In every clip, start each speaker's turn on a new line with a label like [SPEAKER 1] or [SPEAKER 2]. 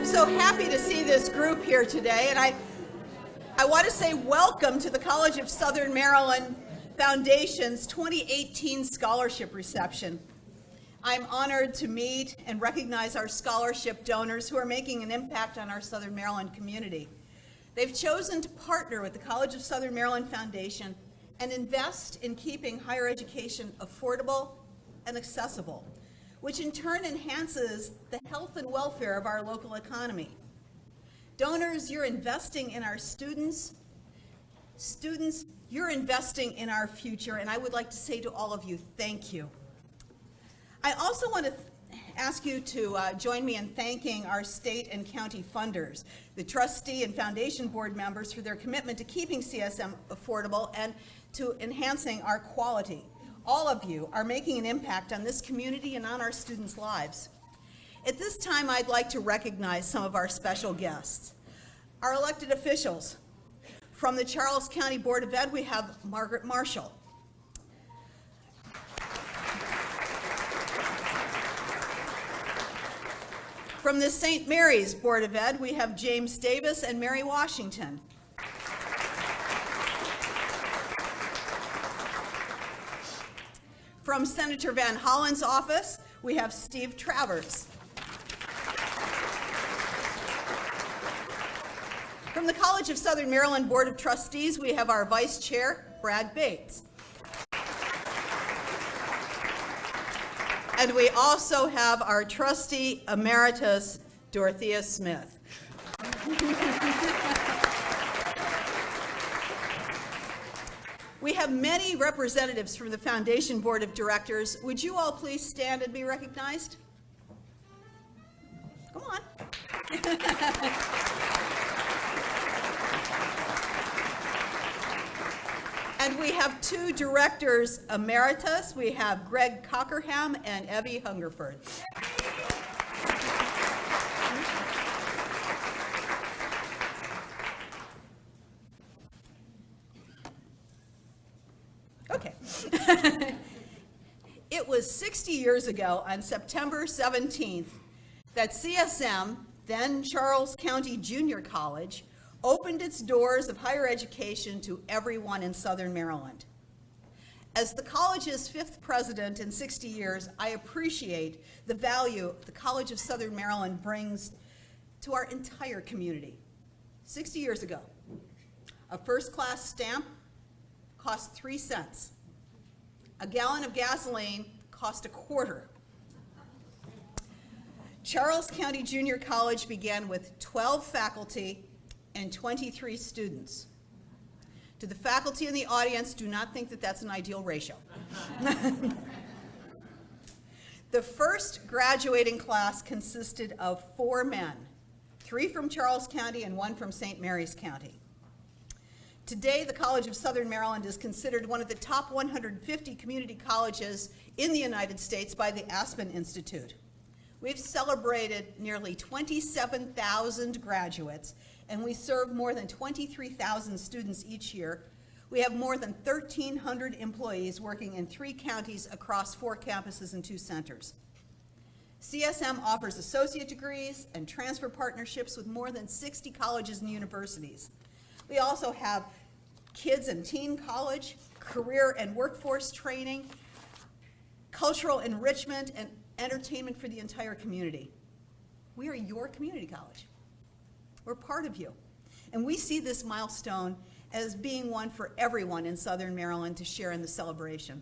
[SPEAKER 1] I'm so happy to see this group here today, and I want to say welcome to the College of Southern Maryland Foundation's 2018 Scholarship Reception. I'm honored to meet and recognize our scholarship donors who are making an impact on our Southern Maryland community. They've chosen to partner with the College of Southern Maryland Foundation and invest in keeping higher education affordable and accessible, which in turn enhances the health and welfare of our local economy. Donors, you're investing in our students. Students, you're investing in our future, and I would like to say to all of you, thank you. I also want to ask you to join me in thanking our state and county funders, the trustee and foundation board members for their commitment to keeping CSM affordable and to enhancing our quality. All of you are making an impact on this community and on our students' lives. At this time, I'd like to recognize some of our special guests. Our elected officials. From the Charles County Board of Ed, we have Margaret Marshall. From the St. Mary's Board of Ed, we have James Davis and Mary Washington. From Senator Van Hollen's office, we have Steve Travers. From the College of Southern Maryland Board of Trustees, we have our Vice Chair, Brad Bates. And we also have our Trustee Emeritus, Dorothea Smith. We have many representatives from the Foundation Board of Directors. Would you all please stand and be recognized? Come on. And we have two directors emeritus. We have Greg Cockerham and Evie Hungerford. Okay. It was 60 years ago on September 17th that CSM, then Charles County Junior College, opened its doors of higher education to everyone in Southern Maryland. As the college's 5th president in 60 years, I appreciate the value the College of Southern Maryland brings to our entire community. 60 years ago, a first-class stamp cost 3 cents. A gallon of gasoline cost $0.25. Charles County Junior College began with 12 faculty and 23 students. To the faculty in the audience, do not think that that's an ideal ratio. The first graduating class consisted of 4 men, 3 from Charles County and 1 from St. Mary's County. Today, the College of Southern Maryland is considered one of the top 150 community colleges in the United States by the Aspen Institute. We've celebrated nearly 27,000 graduates, and we serve more than 23,000 students each year. We have more than 1,300 employees working in 3 counties across 4 campuses and 2 centers. CSM offers associate degrees and transfer partnerships with more than 60 colleges and universities. We also have kids and teen college, career and workforce training, cultural enrichment, and entertainment for the entire community. We are your community college. We're part of you. And we see this milestone as being one for everyone in Southern Maryland to share in the celebration.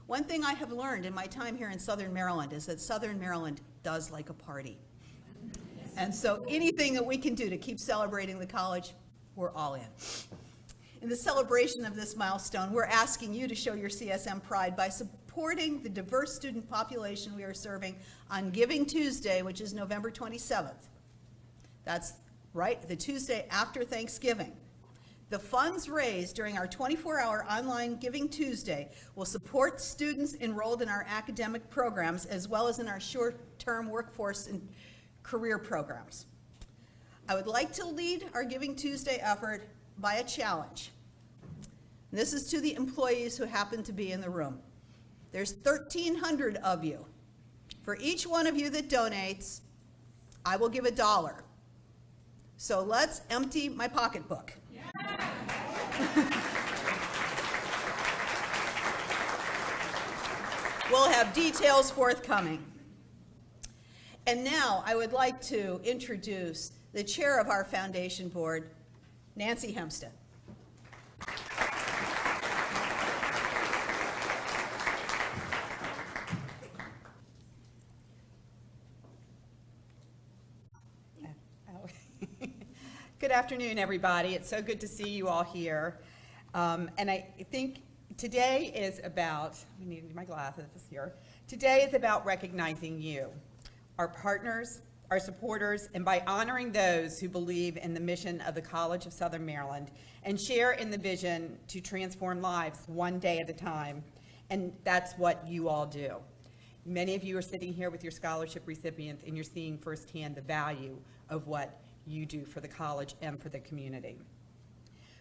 [SPEAKER 1] One thing I have learned in my time here in Southern Maryland is that Southern Maryland does like a party. And so anything that we can do to keep celebrating the college, we're all in. In the celebration of this milestone, we're asking you to show your CSM pride by supporting the diverse student population we are serving on Giving Tuesday, which is November 27th. That's right, the Tuesday after Thanksgiving. The funds raised during our 24-hour online Giving Tuesday will support students enrolled in our academic programs as well as in our short-term workforce and career programs. I would like to lead our Giving Tuesday effort by a challenge. This is to the employees who happen to be in the room. There's 1,300 of you. For each one of you that donates, I will give $1. So let's empty my pocketbook. We'll have details forthcoming. And now I would like to introduce the chair of our foundation board, Nancy Hempstead. Good afternoon, everybody. It's so good to see you all here. And I think today is about, I need my glasses here. Today is about recognizing you, our partners, our supporters, and by honoring those who believe in the mission of the College of Southern Maryland and share in the vision to transform lives one day at a time. And that's what you all do. Many of you are sitting here with your scholarship recipients, and you're seeing firsthand the value of what you do for the college and for the community.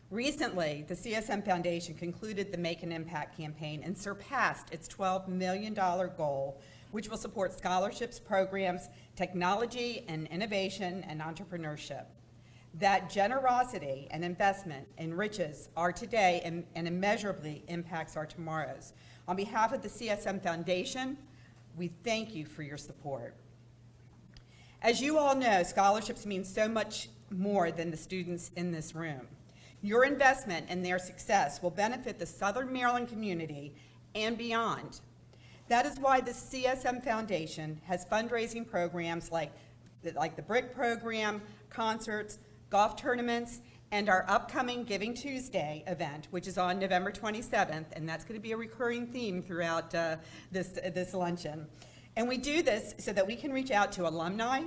[SPEAKER 1] Recently, the CSM Foundation concluded the Make an Impact campaign and surpassed its $12 million goal, which will support scholarships, programs, technology and innovation, and entrepreneurship. That generosity and investment enriches our today and immeasurably impacts our tomorrows. On behalf of the CSM Foundation, we thank you for your support. As you all know, scholarships mean so much more than the students in this room. Your investment and their success will benefit the Southern Maryland community and beyond. That is why the CSM Foundation has fundraising programs like the BRIC program, concerts, golf tournaments, and our upcoming Giving Tuesday event, which is on November 27th, and that's going to be a recurring theme throughout this luncheon. And we do this so that we can reach out to alumni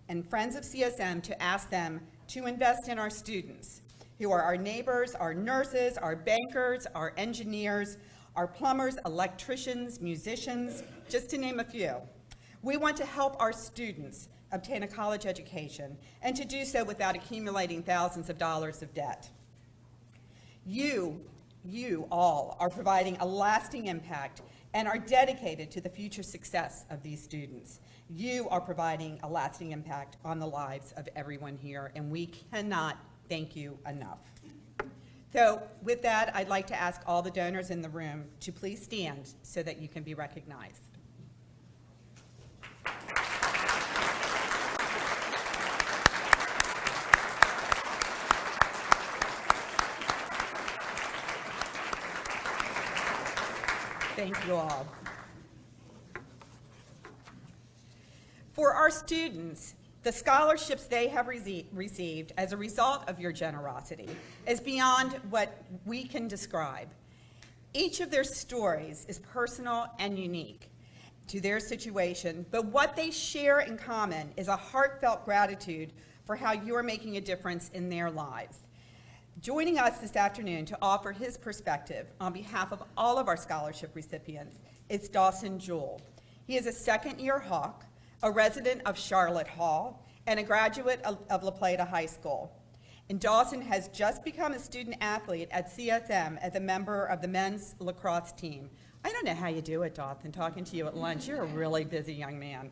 [SPEAKER 1] and friends of CSM to ask them to invest in our students, who are our neighbors, our nurses, our bankers, our engineers, our plumbers, electricians, musicians, just to name a few. We want to help our students obtain a college education and to do so without accumulating thousands of dollars of debt. You all are providing a lasting impact and are dedicated to the future success of these students. You are providing a lasting impact on the lives of everyone here, and we cannot thank you enough. So with that, I'd like to ask all the donors in the room to please stand so that you can be recognized. Thank you all. For our students, the scholarships they have received as a result of your generosity is beyond what we can describe. Each of their stories is personal and unique to their situation, but what they share in common is a heartfelt gratitude for how you are making a difference in their lives. Joining us this afternoon to offer his perspective on behalf of all of our scholarship recipients is Dawson Jewell. He is a second-year Hawk, a resident of Charlotte Hall, and a graduate of La Plata High School. And Dawson has just become a student athlete at CSM as a member of the men's lacrosse team. I don't know how you do it, Dawson, talking to you at lunch. You're a really busy young man.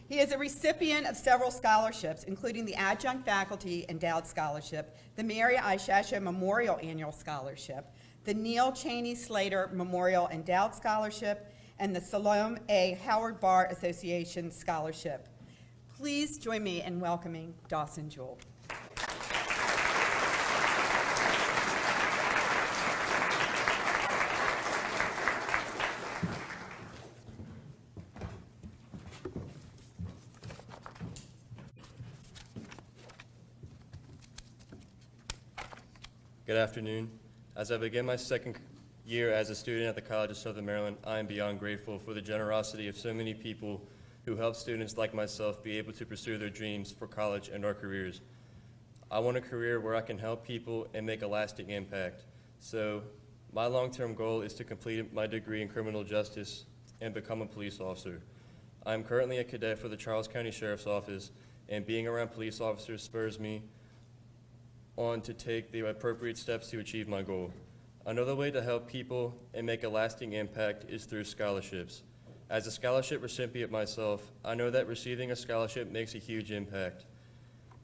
[SPEAKER 1] He is a recipient of several scholarships, including the Adjunct Faculty Endowed Scholarship, the Mary I. Shasha Memorial Annual Scholarship, the Neil Cheney Slater Memorial Endowed Scholarship, and the Salome A. Howard Bar Association Scholarship. Please join me in welcoming Dawson Jewell.
[SPEAKER 2] Good afternoon. As I begin my second year as a student at the College of Southern Maryland, I am beyond grateful for the generosity of so many people who help students like myself be able to pursue their dreams for college and our careers. I want a career where I can help people and make a lasting impact. So my long-term goal is to complete my degree in criminal justice and become a police officer. I am currently a cadet for the Charles County Sheriff's Office, and being around police officers spurs me on to take the appropriate steps to achieve my goal. Another way to help people and make a lasting impact is through scholarships. As a scholarship recipient myself, I know that receiving a scholarship makes a huge impact.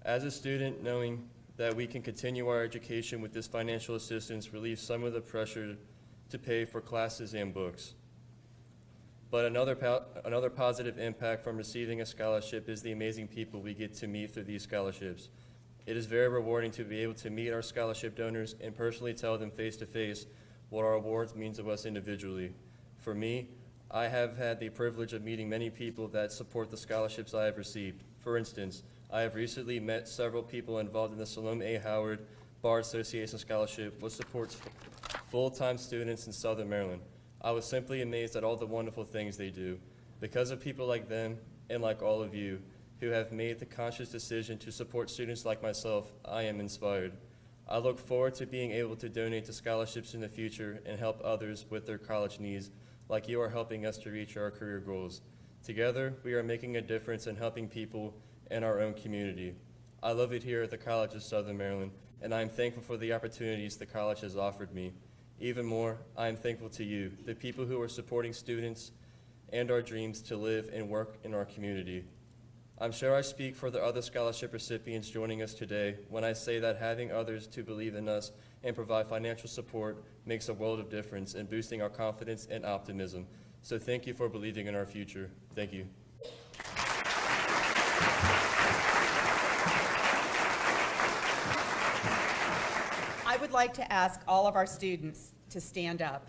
[SPEAKER 2] As a student, knowing that we can continue our education with this financial assistance relieves some of the pressure to pay for classes and books. But another positive impact from receiving a scholarship is the amazing people we get to meet through these scholarships. It is very rewarding to be able to meet our scholarship donors and personally tell them face to face what our awards mean to us individually. For me, I have had the privilege of meeting many people that support the scholarships I have received. For instance, I have recently met several people involved in the Salome A. Howard Bar Association Scholarship, which supports full-time students in Southern Maryland. I was simply amazed at all the wonderful things they do. Because of people like them, and like all of you, who have made the conscious decision to support students like myself, I am inspired. I look forward to being able to donate to scholarships in the future and help others with their college needs, like you are helping us to reach our career goals. Together, we are making a difference in helping people in our own community. I love it here at the College of Southern Maryland, and I am thankful for the opportunities the college has offered me. Even more, I am thankful to you, the people who are supporting students and our dreams to live and work in our community. I'm sure I speak for the other scholarship recipients joining us today when I say that having others to believe in us and provide financial support makes a world of difference in boosting our confidence and optimism. So thank you for believing in our future. Thank you.
[SPEAKER 3] I would like to ask all of our students to stand up.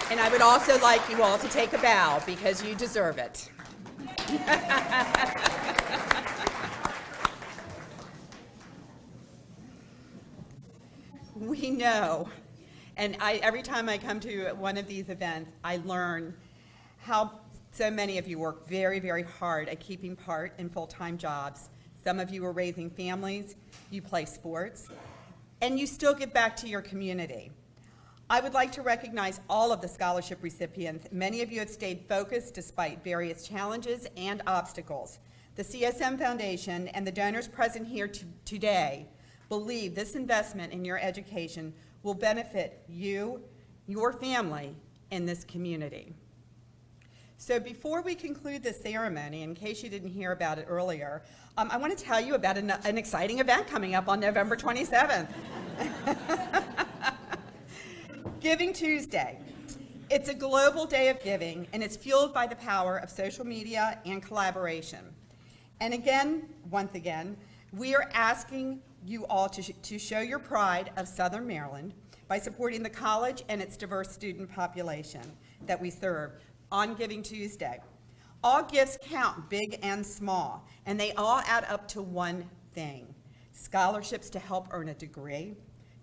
[SPEAKER 3] And I would also like you all to take a bow because you deserve it. We know, and every time I come to one of these events, I learn how so many of you work very, very hard at keeping part in full-time jobs. Some of you are raising families, you play sports, and you still give back to your community. I would like to recognize all of the scholarship recipients. Many of you have stayed focused despite various challenges and obstacles. The CSM Foundation and the donors present here today believe this investment in your education will benefit you, your family, and this community. So before we conclude this ceremony, in case you didn't hear about it earlier, I want to tell you about an exciting event coming up on November 27th. Giving Tuesday. It's a global day of giving, and it's fueled by the power of social media and collaboration. And again, once again, we are asking you all to show your pride of Southern Maryland by supporting the college and its diverse student population that we serve on Giving Tuesday. All gifts count, big and small, and they all add up to one thing: scholarships to help earn a degree,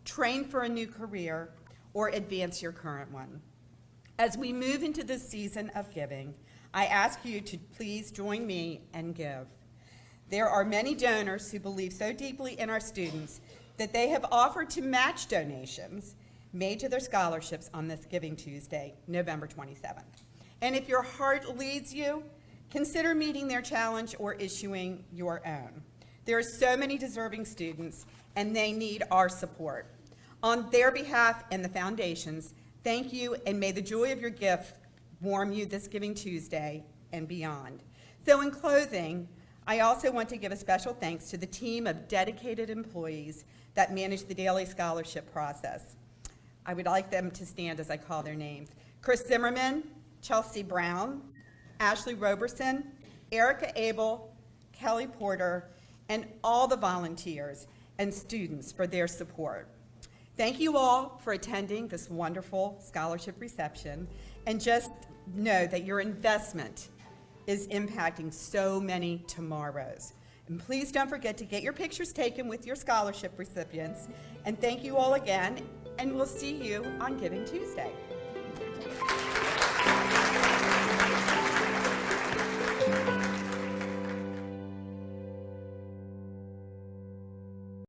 [SPEAKER 3] train for a new career, or advance your current one. As we move into this season of giving, I ask you to please join me and give. There are many donors who believe so deeply in our students that they have offered to match donations made to their scholarships on this Giving Tuesday, November 27th. And if your heart leads you, consider meeting their challenge or issuing your own. There are so many deserving students, and they need our support. On their behalf and the Foundation's, thank you, and may the joy of your gift warm you this Giving Tuesday and beyond. So in closing, I also want to give a special thanks to the team of dedicated employees that manage the daily scholarship process. I would like them to stand as I call their names: Chris Zimmerman, Chelsea Brown, Ashley Roberson, Erica Abel, Kelly Porter, and all the volunteers and students for their support. Thank you all for attending this wonderful scholarship reception, and just know that your investment is impacting so many tomorrows. And please don't forget to get your pictures taken with your scholarship recipients. And thank you all again, and we'll see you on Giving Tuesday.